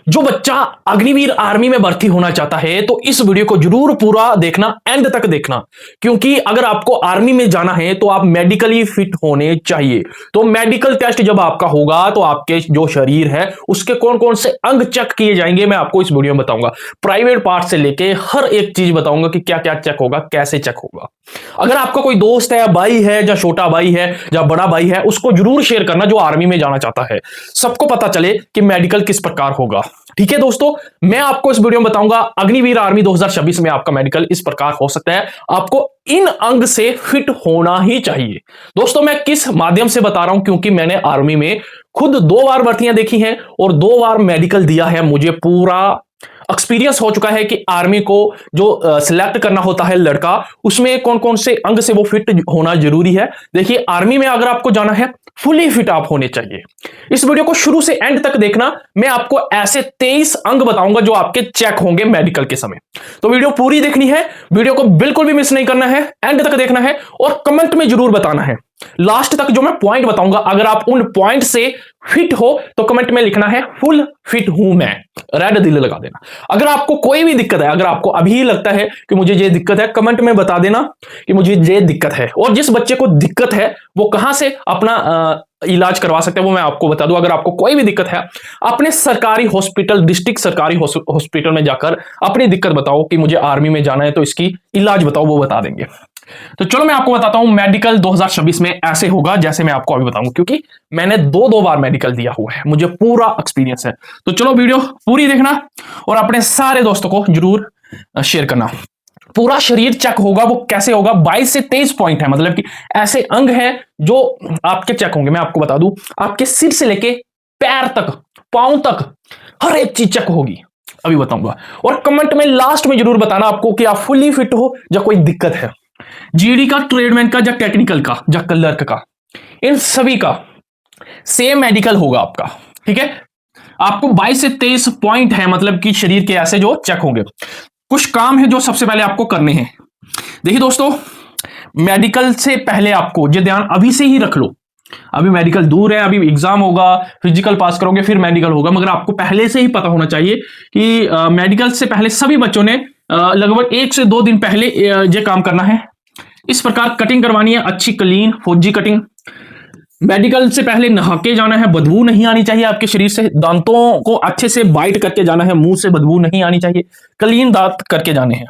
जो बच्चा अग्निवीर आर्मी में भर्ती होना चाहता है तो इस वीडियो को जरूर पूरा देखना, एंड तक देखना, क्योंकि अगर आपको आर्मी में जाना है तो आप मेडिकली फिट होने चाहिए। तो मेडिकल टेस्ट जब आपका होगा तो आपके जो शरीर है उसके कौन कौन से अंग चेक किए जाएंगे मैं आपको इस वीडियो में बताऊंगा। प्राइवेट पार्ट से लेके हर एक चीज बताऊंगा कि क्या क्या चेक होगा, कैसे चेक होगा। अगर आपका कोई दोस्त है, भाई है, या छोटा भाई है या बड़ा भाई है, उसको जरूर शेयर करना जो आर्मी में जाना चाहता है, सबको पता चले कि मेडिकल किस प्रकार होगा। ठीक है दोस्तों, मैं आपको इस वीडियो में बताऊंगा अग्निवीर आर्मी 2026 में आपका मेडिकल इस प्रकार हो सकता है। आपको इन अंग से फिट होना ही चाहिए। दोस्तों मैं किस माध्यम से बता रहा हूं, क्योंकि मैंने आर्मी में खुद 2 बार भर्तियां देखी हैं और 2 बार मेडिकल दिया है। मुझे पूरा एक्सपीरियंस हो चुका है कि आर्मी को जो सिलेक्ट करना होता है लड़का, उसमें कौन कौन से अंग से वो फिट होना जरूरी है। देखिए, आर्मी में अगर आपको जाना है फुली फिट आप होने चाहिए। इस वीडियो को शुरू से एंड तक देखना। मैं आपको ऐसे 23 अंग बताऊंगा जो आपके चेक होंगे मेडिकल के समय। तो वीडियो पूरी देखनी है, वीडियो को बिल्कुल भी मिस नहीं करना है, एंड तक देखना है और कमेंट में जरूर बताना है। लास्ट तक जो मैं पॉइंट बताऊंगा, अगर आप उन पॉइंट से फिट हो तो कमेंट में लिखना है फुल फिट हूं मैं, रेड दिल लगा देना। अगर आपको कोई भी दिक्कत है, अगर आपको अभी लगता है कि मुझे ये दिक्कत है, कमेंट में बता देना कि मुझे ये दिक्कत है। और जिस बच्चे को दिक्कत है वो कहां से अपना इलाज करवा सकते हैं वो मैं आपको बता दूं। अगर आपको कोई भी दिक्कत है, अपने सरकारी हॉस्पिटल, डिस्ट्रिक्ट सरकारी हॉस्पिटल में जाकर अपनी दिक्कत बताओ कि मुझे आर्मी में जाना है तो इसकी इलाज बताओ, वो बता देंगे। तो चलो मैं आपको बताता हूं मेडिकल 2026 में ऐसे होगा जैसे मैं आपको अभी बताऊंगा, क्योंकि मैंने 2 बार मेडिकल दिया हुआ है, मुझे पूरा एक्सपीरियंस है। तो चलो वीडियो पूरी देखना और अपने सारे दोस्तों को जरूर शेयर करना। पूरा शरीर चेक होगा। वो कैसे होगा? 22 से 23 पॉइंट है, मतलब कि ऐसे अंग हैं जो आपके चेक होंगे। मैं आपको बता दूं, आपके सिर से लेके पैर तक, पांव तक हर एक चीज चेक होगी, अभी बताऊंगा। और कमेंट में लास्ट में जरूर बताना आपको कि आप फुली फिट हो या कोई दिक्कत है। जीडी का, ट्रेडमैन का, या टेक्निकल का, या क्लर्क का, इन सभी का सेम मेडिकल होगा आपका। ठीक है, आपको 22 से 23 पॉइंट है, मतलब कि शरीर के ऐसे जो चेक होंगे। कुछ काम है जो सबसे पहले आपको करने हैं। देखिए दोस्तों, मेडिकल से पहले आपको ये ध्यान अभी से ही रख लो, अभी मेडिकल दूर है, अभी एग्जाम होगा, फिजिकल पास करोगे फिर मेडिकल होगा, मगर आपको पहले से ही पता होना चाहिए कि मेडिकल से पहले सभी बच्चों ने लगभग 1 से 2 दिन पहले ये काम करना है। इस प्रकार कटिंग करवानी है, अच्छी क्लीन फौजी कटिंग। मेडिकल से पहले नहा के जाना है, बदबू नहीं आनी चाहिए आपके शरीर से। दांतों को अच्छे से बाइट करके जाना है, मुंह से बदबू नहीं आनी चाहिए, क्लीन दांत करके जाने हैं।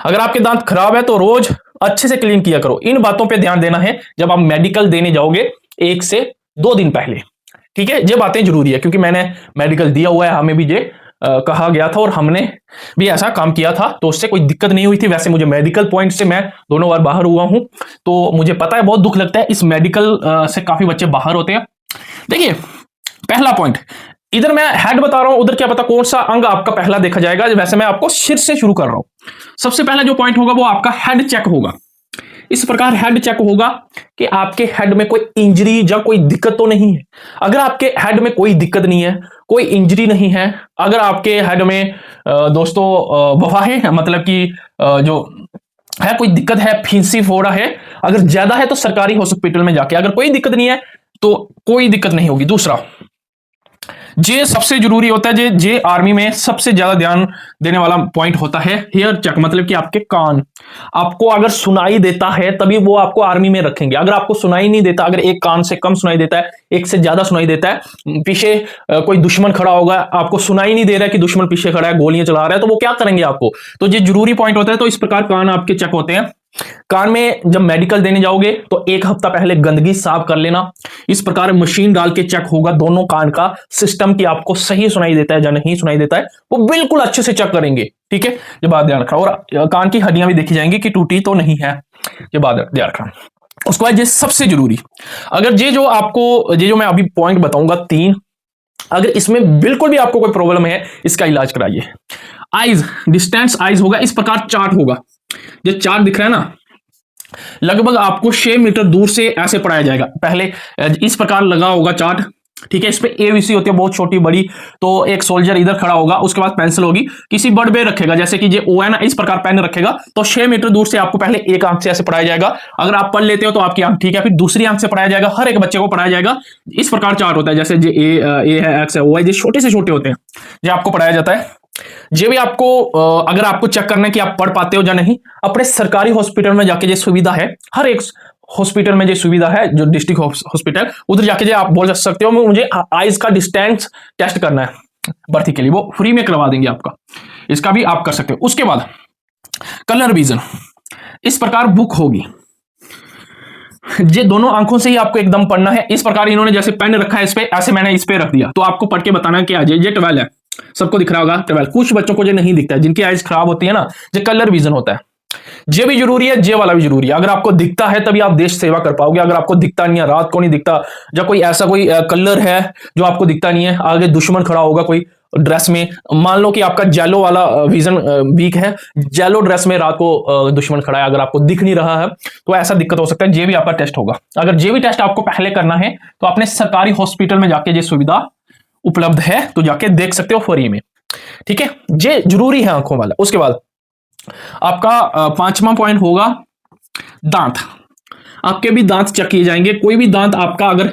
अगर आपके दांत खराब है तो रोज अच्छे से क्लीन किया करो। इन बातों पे ध्यान देना है जब आप मेडिकल देने जाओगे 1 से 2 दिन पहले। ठीक है, ये बातें जरूरी है, क्योंकि मैंने मेडिकल दिया हुआ है, हमें भी ये कहा गया था और हमने भी ऐसा काम किया था, तो उससे कोई दिक्कत नहीं हुई थी। वैसे मुझे मेडिकल पॉइंट से मैं 2 बार बाहर हुआ हूं, तो मुझे पता है, बहुत दुख लगता है, इस मेडिकल से काफी बच्चे बाहर होते हैं। देखिए, पहला पॉइंट, इधर मैं हेड बता रहा हूं, उधर क्या पता कौन सा अंग आपका पहला देखा जाएगा। वैसे मैं आपको सिर से शुरू कर रहा हूं। सबसे पहला जो पॉइंट होगा वो आपका हेड चेक होगा। इस प्रकार हेड चेक होगा कि आपके हेड में कोई इंजरी या कोई दिक्कत तो नहीं है। अगर आपके हेड में कोई दिक्कत नहीं है, कोई इंजरी नहीं है, अगर आपके हेड में दोस्तों वफाहे है, मतलब कि जो है कोई दिक्कत है, फींसी फोड़ा है, अगर ज्यादा है तो सरकारी हॉस्पिटल में जाके, अगर कोई दिक्कत नहीं है तो कोई दिक्कत नहीं होगी। दूसरा, जे सबसे जरूरी होता है, जे आर्मी में सबसे ज्यादा ध्यान देने वाला पॉइंट होता है हेयर चेक, मतलब कि आपके कान। आपको अगर सुनाई देता है तभी वो आपको आर्मी में रखेंगे। अगर आपको सुनाई नहीं देता, अगर एक कान से कम सुनाई देता है, एक से ज्यादा सुनाई देता है, पीछे कोई दुश्मन खड़ा होगा, आपको सुनाई नहीं दे रहा है कि दुश्मन पीछे खड़ा है, गोलियां चला रहा है, तो वो क्या करेंगे आपको? तो ये जरूरी पॉइंट होता है। तो इस प्रकार कान आपके चेक होते हैं। कान में जब मेडिकल देने जाओगे तो 1 हफ्ता पहले गंदगी साफ कर लेना। इस प्रकार मशीन डाल के चेक होगा दोनों कान का सिस्टम, की आपको सही सुनाई देता है या नहीं सुनाई देता है, वो बिल्कुल अच्छे से चेक करेंगे। ठीक है, ये बात ध्यान रखना। और कान की हड्डियां भी देखी जाएंगी कि टूटी तो नहीं है, ये बात ध्यान रखना। उसके बाद ये सबसे जरूरी, अगर ये जो मैं अभी पॉइंट बताऊंगा 3, अगर इसमें बिल्कुल भी आपको कोई प्रॉब्लम है, इसका इलाज कराइए। आइज, डिस्टेंस आइज होगा, इस प्रकार चार्ट होगा। जो चार्ट दिख रहा है ना, लगभग आपको 6 मीटर दूर से ऐसे पढ़ाया जाएगा। पहले इस प्रकार लगा होगा चार्ट, ठीक है, इस पे एबीसी होती है, बहुत छोटी बड़ी। तो एक सोल्जर इधर खड़ा होगा, उसके बाद पेंसिल होगी, किसी बर्ड पे रखेगा, जैसे कि ये ओ है ना, इस प्रकार पेन रखेगा। तो 6 मीटर दूर से आपको पहले एक आंख से ऐसे पढ़ाया जाएगा। अगर आप पढ़ लेते हो तो आपकी आंख ठीक है, फिर दूसरी आंख से पढ़ाया जाएगा, हर एक बच्चे को पढ़ाया जाएगा। इस प्रकार चार्ट होता है, जैसे ए है, एक्स है, ओ है, ये छोटे से छोटे होते हैं। ये आपको पढ़ाया जाता है। ये भी आपको अगर आपको चेक करना है कि आप पढ़ पाते हो या नहीं, अपने सरकारी हॉस्पिटल में जाके ये सुविधा है, हर एक हॉस्पिटल में ये सुविधा है, जो डिस्ट्रिक्ट हॉस्पिटल, उधर जाके आप बोल सकते हो मुझे आइज का डिस्टेंस टेस्ट करना है भर्ती के लिए, वो फ्री में करवा देंगे आपका, इसका भी आप कर सकते हो। उसके बाद कलर विजन, इस प्रकार बुक होगी, ये दोनों आंखों से ही आपको एकदम पढ़ना है। इस प्रकार इन्होंने जैसे पेन रखा है इस पे, ऐसे मैंने इस पे रख दिया, तो आपको पढ़ के बताना क्या है। ये 12 है, सबको दिख रहा होगा 12। कुछ बच्चों को ये नहीं दिखता है, जिनकी आइज खराब होती है ना, ये कलर विजन होता है। ये भी जरूरी है, ये वाला भी जरूरी है। अगर आपको दिखता है तभी आप देश सेवा कर पाओगे। अगर आपको दिखता नहीं है, रात को नहीं दिखता, या कोई ऐसा कोई कलर है जो आपको दिखता नहीं है, आगे दुश्मन खड़ा होगा कोई ड्रेस में, मान लो कि आपका जेलो वाला विजन वीक है, जेलो ड्रेस में रात को दुश्मन खड़ा है, अगर आपको दिख नहीं रहा है तो ऐसा दिक्कत हो सकता है। जे भी आपका टेस्ट होगा, अगर जे भी टेस्ट आपको पहले करना है तो अपने सरकारी हॉस्पिटल में जाके ये सुविधा उपलब्ध है, तो जाके देख सकते हो फ्री में, ठीक है। ये जरूरी है आंखों वाला। उसके बाद आपका 5वां पॉइंट होगा दांत। आपके भी दांत चेक किए जाएंगे। कोई भी दांत आपका अगर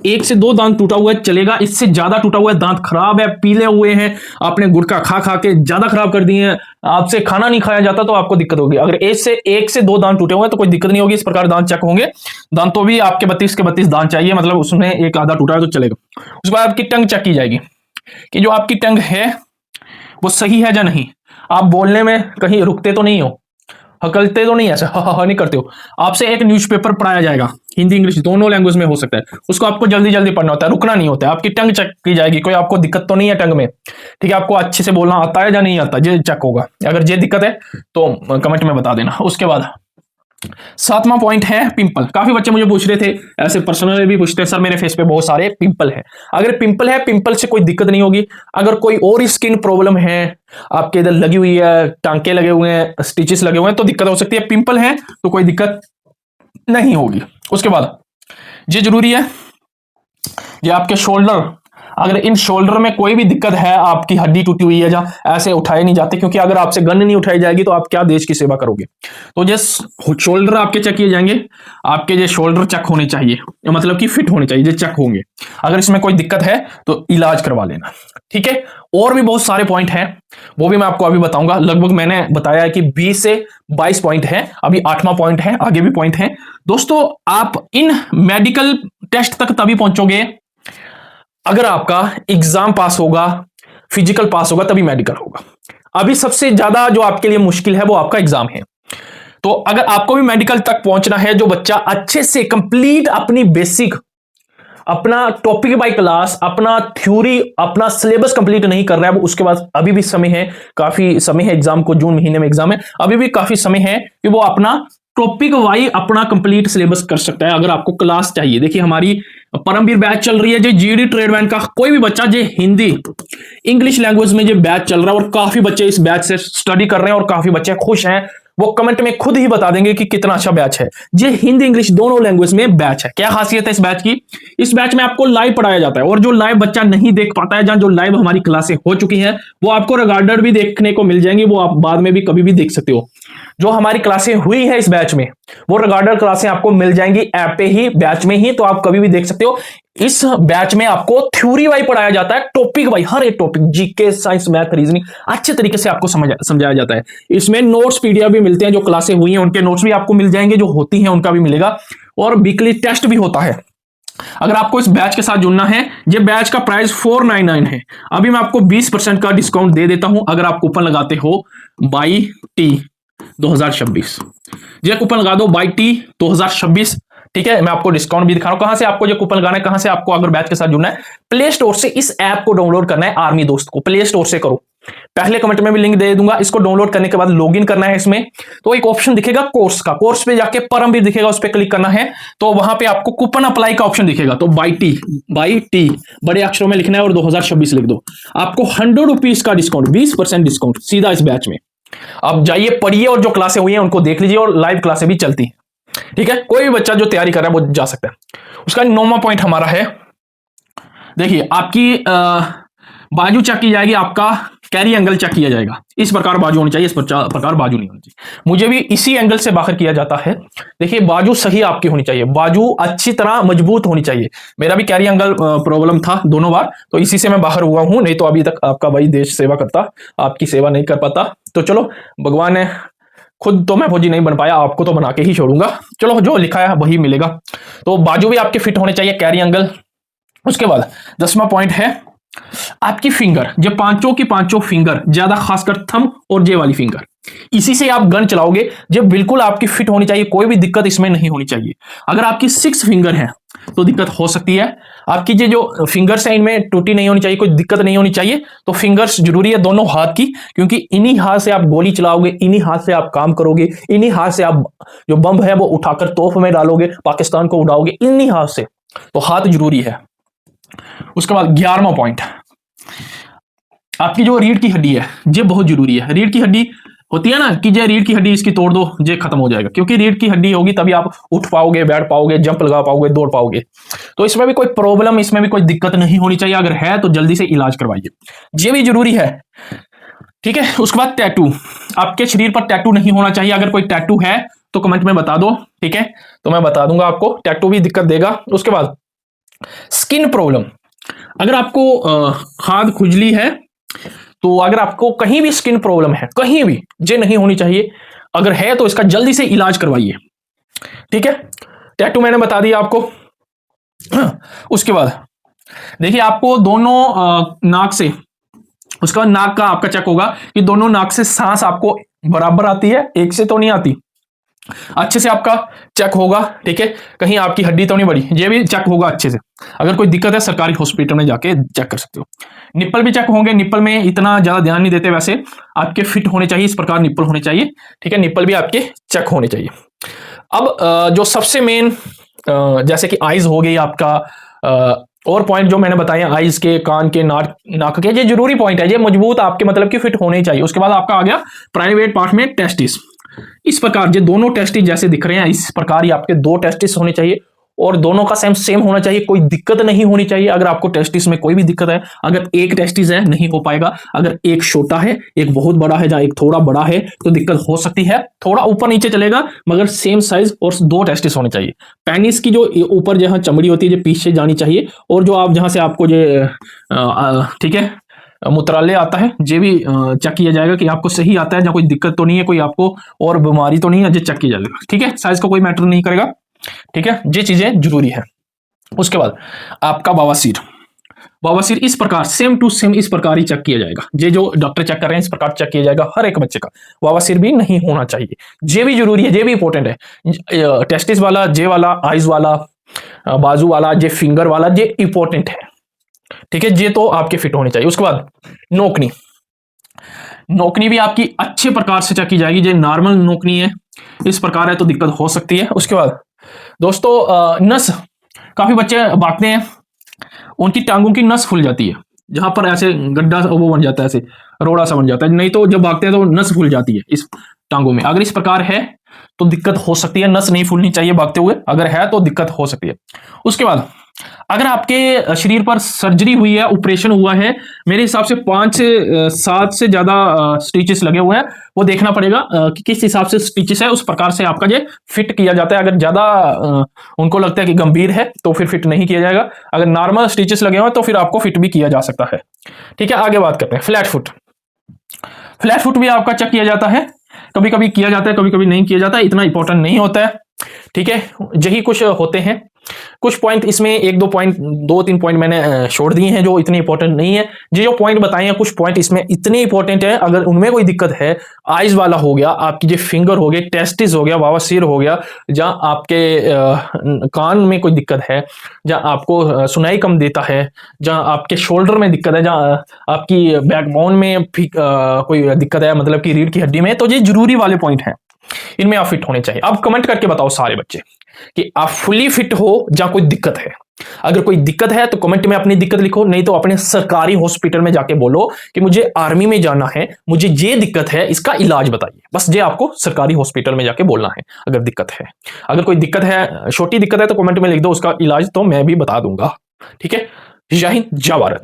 1 से 2 दांत टूटा हुआ है चलेगा, इससे ज्यादा टूटा हुआ है, दांत खराब है, पीले हुए हैं, आपने गुटखा खा खा के ज्यादा खराब कर दिए हैं, आपसे खाना नहीं खाया जाता, तो आपको दिक्कत होगी। अगर 1 से 2 दांत टूटे हुए हैं तो कोई दिक्कत नहीं होगी, इस प्रकार दांत चेक होंगे। दांतों भी आपके 32 के 32 दांत चाहिए, मतलब उसमें एक आधा टूटा है तो चलेगा। उसके बाद आपकी टंग चेक की जाएगी कि जो आपकी टंग है वो सही है या नहीं, आप बोलने में कहीं रुकते तो नहीं हो, हकलते तो नहीं, ऐसा हा नहीं करते हो। आपसे एक न्यूज़पेपर पढ़ाया जाएगा, हिंदी इंग्लिश दोनों लैंग्वेज में हो सकता है, उसको आपको जल्दी जल्दी पढ़ना होता है, रुकना नहीं होता है। आपकी टंग चेक की जाएगी, कोई आपको दिक्कत तो नहीं है टंग में, ठीक है, आपको अच्छे से बोलना आता है या नहीं आता, ये चेक होगा। अगर ये दिक्कत है तो कमेंट में बता देना। उसके बाद 7वां पॉइंट है पिंपल। काफी बच्चे मुझे पूछ रहे थे, ऐसे पर्सनली भी पूछते हैं, सर मेरे फेस पे बहुत सारे पिंपल है। अगर पिंपल है, पिंपल से कोई दिक्कत नहीं होगी। अगर कोई और स्किन प्रॉब्लम है, आपके इधर लगी हुई है, टांके लगे हुए हैं, स्टिचेस लगे हुए हैं, तो दिक्कत हो सकती है। पिंपल है तो कोई दिक्कत नहीं होगी। उसके बाद ये जरूरी है, ये आपके शोल्डर, अगर इन शोल्डर में कोई भी दिक्कत है, आपकी हड्डी टूटी हुई है, जहां ऐसे उठाए नहीं जाते, क्योंकि अगर आपसे गन नहीं उठाई जाएगी तो आप क्या देश की सेवा करोगे। तो ये शोल्डर आपके चेक किए जाएंगे, आपके ये शोल्डर चेक होने चाहिए, मतलब कि फिट होने चाहिए, ये चेक होंगे। अगर इसमें कोई दिक्कत है तो इलाज करवा लेना, ठीक है। और भी बहुत सारे पॉइंट हैं, वो भी मैं आपको अभी बताऊंगा। लगभग मैंने बताया है कि 20 से 22 पॉइंट है, अभी 8वां पॉइंट है, आगे भी पॉइंट है। दोस्तों आप इन मेडिकल टेस्ट तक तभी पहुंचोगे अगर आपका एग्जाम पास होगा, फिजिकल पास होगा, तभी मेडिकल होगा। अभी सबसे ज्यादा जो आपके लिए मुश्किल है वो आपका एग्जाम है। तो अगर आपको भी मेडिकल तक पहुंचना है, जो बच्चा अच्छे से कंप्लीट अपनी बेसिक, अपना टॉपिक बाय क्लास, अपना थ्योरी, अपना सिलेबस कंप्लीट नहीं कर रहा है, उसके बाद अभी भी समय है, काफी समय है एग्जाम को, जून महीने में एग्जाम है, अभी भी काफी समय है कि वो अपना टॉपिक वाइज अपना कंप्लीट सिलेबस कर सकता है। अगर आपको क्लास चाहिए, देखिए हमारी परमवीर बैच चल रही है, जो जीडी ट्रेडमैन का कोई भी बच्चा जो हिंदी इंग्लिश लैंग्वेज में जो बैच चल रहा है, और काफी बच्चे इस बैच से स्टडी कर रहे हैं और काफी बच्चे खुश हैं, वो कमेंट में खुद ही बता देंगे कि कितना अच्छा बैच है। ये हिंदी इंग्लिश दोनों लैंग्वेज में बैच है। क्या खासियत है इस बैच की? इस बैच में आपको लाइव पढ़ाया जाता है, और जो लाइव बच्चा नहीं देख पाता है, जहां जो लाइव हमारी क्लासें हो चुकी हैं, वो आपको रिकॉर्डेड भी देखने को मिल जाएंगी, वो आप बाद में भी कभी भी देख सकते हो। जो हमारी क्लासें हुई है इस बैच में, वो रिकॉर्डेड क्लासें आपको मिल जाएंगी ऐप पे ही, बैच में ही, तो आप कभी भी देख सकते हो। इस बैच में आपको थ्योरी वाइज पढ़ाया जाता है, टॉपिक वाइज, हर एक topic, GK, science, math, reasoning अच्छे तरीके से आपको समझाया जाता है। इसमें नोट्स पीडीएफ भी मिलते हैं, जो क्लासें हुई हैं उनके नोट्स भी आपको मिल जाएंगे, जो होती हैं उनका भी मिलेगा, और वीकली टेस्ट भी होता है। अगर आपको इस बैच के साथ जुड़ना है, ये बैच का प्राइस 499 है। अभी मैं आपको 20% का डिस्काउंट दे देता हूं, अगर आप कूपन लगाते हो बाई टी 2026, ये कूपन लगा दो बाई टी 2026, ठीक है। मैं आपको डिस्काउंट भी दिखा रहा हूं। कहां से आपको ये कूपन लगाना है, कहां से आपको अगर बैच के साथ जुड़ना है, प्ले स्टोर से इस ऐप को डाउनलोड करना है, आर्मी दोस्त को प्ले स्टोर से करो। पहले कमेंट में भी लिंक दे दूंगा। इसको डाउनलोड करने के बाद लॉगिन करना है इसमें, तो एक ऑप्शन दिखेगा कोर्स का, कोर्स पे जाके परमवीर दिखेगा, उस पर क्लिक करना है, तो वहां पे आपको कूपन अप्लाई का ऑप्शन दिखेगा। तो बाई टी बड़े अक्षरों में लिखना है और 2026 लिख दो। आपको 100 रुपीज का डिस्काउंट, 20% डिस्काउंट सीधा इस बैच में। अब जाइए पढ़िए, और जो क्लासें हुई हैं उनको देख लीजिए, और लाइव क्लासें भी चलती हैं, ठीक है। कोई भी बच्चा जो तैयारी कर रहा है वो जा सकता है। उसका 9वां पॉइंट हमारा है, देखिए आपकी बाजू चेक की जाएगी, आपका कैरी एंगल चेक किया जाएगा, इस प्रकार बाजू होनी चाहिए, इस प्रकार बाजू नहीं होनी चाहिए। मुझे भी इसी एंगल से बाहर किया जाता है। देखिए बाजू सही आपकी होनी चाहिए, बाजू अच्छी तरह मजबूत होनी चाहिए। मेरा भी कैरी एंगल प्रॉब्लम था दोनों बार, तो इसी से मैं बाहर हुआ हूं, नहीं तो अभी तक आपका भाई देश सेवा करता, आपकी सेवा नहीं कर पाता। तो चलो भगवान ने, खुद तो मैं फौजी नहीं बन पाया, आपको तो बना के ही छोड़ूंगा। चलो जो लिखा है वही मिलेगा। तो बाजू भी आपके फिट होने चाहिए, कैरी एंगल। उसके बाद 10वां पॉइंट है आपकी फिंगर, जो पांचों की पांचों फिंगर, ज्यादा खासकर थंब और जे वाली फिंगर, इसी से आप गन चलाओगे, जब बिल्कुल आपकी फिट होनी चाहिए, कोई भी दिक्कत इसमें नहीं होनी चाहिए। अगर आपकी 6 फिंगर है तो दिक्कत हो सकती है। आपकी जो फिंगर्स है इनमें टूटी नहीं होनी चाहिए, कोई दिक्कत नहीं होनी चाहिए। तो फिंगर्स जरूरी है दोनों हाथ की, क्योंकि इन्हीं हाथ से आप गोली चलाओगे, इन्हीं हाथ से आप काम करोगे, इन्हीं हाथ से आप जो बम है वो उठाकर तोप में डालोगे, पाकिस्तान को उड़ाओगे, इन्हीं हाथ से। तो हाथ जरूरी है। उसके बाद 11वां पॉइंट, आपकी जो रीढ़ की हड्डी है ये बहुत जरूरी है। रीढ़ की हड्डी होती है ना कि जे रीढ़ की हड्डी इसकी तोड़ दो, ये खत्म हो जाएगा, क्योंकि रीढ़ की हड्डी होगी तभी आप उठ पाओगे, बैठ पाओगे, जंप लगा पाओगे, दौड़ पाओगे। तो इसमें भी कोई प्रॉब्लम, इसमें भी कोई दिक्कत नहीं होनी चाहिए। अगर है तो जल्दी से इलाज करवाइए, ये भी जरूरी है। ठीक है। उसके बाद टैटू, आपके शरीर पर टैटू नहीं होना चाहिए। अगर कोई टैटू है तो कमेंट में बता दो, ठीक है, तो मैं बता दूंगा आपको। टैटू भी दिक्कत देगा। उसके बाद स्किन प्रॉब्लम, अगर आपको खाद खुजली है, तो अगर आपको कहीं भी स्किन प्रॉब्लम है, कहीं भी, ये नहीं होनी चाहिए। अगर है तो इसका जल्दी से इलाज करवाइए, ठीक है। टैटू मैंने बता दिया आपको। उसके बाद देखिए आपको दोनों नाक से, उसका नाक का आपका चेक होगा कि दोनों नाक से सांस आपको बराबर आती है, एक से तो नहीं आती। अच्छे से आपका चेक होगा, ठीक है, कहीं आपकी हड्डी तो नहीं बढ़ी, ये भी चेक होगा अच्छे से। अगर कोई दिक्कत है सरकारी हॉस्पिटल में जाके चेक कर सकते हो। निप्पल भी चेक होंगे, निप्पल में इतना ज्यादा ध्यान नहीं देते वैसे, आपके फिट होने चाहिए, इस प्रकार निप्पल होने चाहिए, ठीक है, निप्पल भी आपके चेक होने चाहिए। अब जो सबसे मेन, जैसे कि आईज हो गई आपका, और पॉइंट जो मैंने बताए आईज के, कान के, नाक के, ये जरूरी पॉइंट है, ये मजबूत आपके मतलब कि फिट होने ही चाहिए। उसके बाद आपका आ गया प्राइवेट पार्ट में टेस्टिस। इस प्रकार ये दोनों टेस्टिस जैसे दिख रहे हैं, इस प्रकार ही आपके 2 टेस्टिस होने चाहिए, और दोनों का सेम होना चाहिए, कोई दिक्कत नहीं होनी चाहिए। अगर आपको टेस्टिस में कोई भी दिक्कत है, अगर एक टेस्टिस है नहीं हो पाएगा, अगर एक छोटा है, एक बहुत बड़ा है, या एक थोड़ा बड़ा है, तो दिक्कत हो सकती है। थोड़ा ऊपर नीचे चलेगा, मगर सेम साइज और 2 टेस्टिस होने चाहिए। पेनिस की जो ऊपर जहां चमड़ी होती है जो पीछे जानी चाहिए, और जो आप जहां से आपको ये ठीक है मूत्रालय आता है, ये भी चेक किया जाएगा कि आपको सही आता है, या कोई दिक्कत तो नहीं है, कोई आपको और बीमारी तो नहीं है, ये चेक किया जाएगा, ठीक है। साइज का कोई मैटर नहीं करेगा, ठीक है, ये चीजें जरूरी है। उसके बाद आपका बवासीर, बवासीर इस प्रकार सेम टू सेम इस प्रकार ही चेक किया जाएगा। ये जो डॉक्टर चेक कर रहे हैं इस प्रकार चेक किया जाएगा हर एक बच्चे का। बवासीर भी नहीं होना चाहिए, ये भी जरूरी है, ये भी इंपॉर्टेंट है। टेस्टिस वाला, जे वाला, आइज वाला, बाजू वाला, जे फिंगर वाला, ये इंपॉर्टेंट है, ठीक है, ये तो आपके फिट होने चाहिए। उसके बाद नोकनी, नोकनी भी आपकी अच्छे प्रकार से चेक की जाएगी। जो नॉर्मल नोकनी है इस प्रकार है तो दिक्कत हो सकती है। उसके बाद दोस्तों नस, काफी बच्चे भागते हैं, उनकी टांगों की नस फूल जाती है, जहां पर ऐसे गड्ढा वो बन जाता है, ऐसे रोड़ा सा बन जाता है, नहीं तो जब भागते हैं तो नस फूल जाती है इस टांगों में। अगर इस प्रकार है तो दिक्कत हो सकती है, नस नहीं फूलनी चाहिए भागते हुए, अगर है तो दिक्कत हो सकती है। उसके बाद अगर आपके शरीर पर सर्जरी हुई है, ऑपरेशन हुआ है, मेरे हिसाब से 5 से 7 से ज्यादा स्टिचेस लगे हुए हैं, वो देखना पड़ेगा कि किस हिसाब से स्टिचेस है, उस प्रकार से आपका ये फिट किया जाता है। अगर ज्यादा उनको लगता है कि गंभीर है तो फिर फिट नहीं किया जाएगा, अगर नॉर्मल स्टिचेस लगे हुए तो फिर आपको फिट भी किया जा सकता है, ठीक है। आगे बात करते हैं फ्लैट फुट। फ्लैट फुट भी आपका चेक किया जाता है, कभी कभी किया जाता है, कभी कभी नहीं किया जाता है, इतना इंपॉर्टेंट नहीं होता है, ठीक है। यही कुछ होते हैं कुछ पॉइंट, इसमें 1-2 पॉइंट, 2-3 पॉइंट मैंने छोड़ दिए हैं जो इतने इंपॉर्टेंट नहीं है। ये जो पॉइंट बताए हैं कुछ पॉइंट इसमें इतने इंपॉर्टेंट है, अगर उनमें कोई दिक्कत है, आइज वाला हो गया, आपकी जो फिंगर हो गया, टेस्टिस हो गया, बवासीर हो गया, जहां आपके कान में कोई दिक्कत है, जहां आपको सुनाई कम देता है, जहां आपके शोल्डर में दिक्कत है, जहां आपकी बैकबोन में कोई दिक्कत है, मतलब कि रीढ़ की हड्डी में, तो ये जरूरी वाले पॉइंट हैं, इनमें आप फिट होने चाहिए। अब कमेंट करके बताओ सारे बच्चे कि आप फुली फिट हो या कोई दिक्कत है। अगर कोई दिक्कत है तो कमेंट में अपनी दिक्कत लिखो, नहीं तो अपने सरकारी हॉस्पिटल में जाके बोलो कि मुझे आर्मी में जाना है, मुझे ये दिक्कत है, इसका इलाज बताइए। बस ये आपको सरकारी हॉस्पिटल में जाके बोलना है अगर दिक्कत है। अगर कोई दिक्कत है, छोटी दिक्कत है, तो कमेंट में लिख दो, उसका इलाज तो मैं भी बता दूंगा, ठीक है। जय हिंद, जय भारत।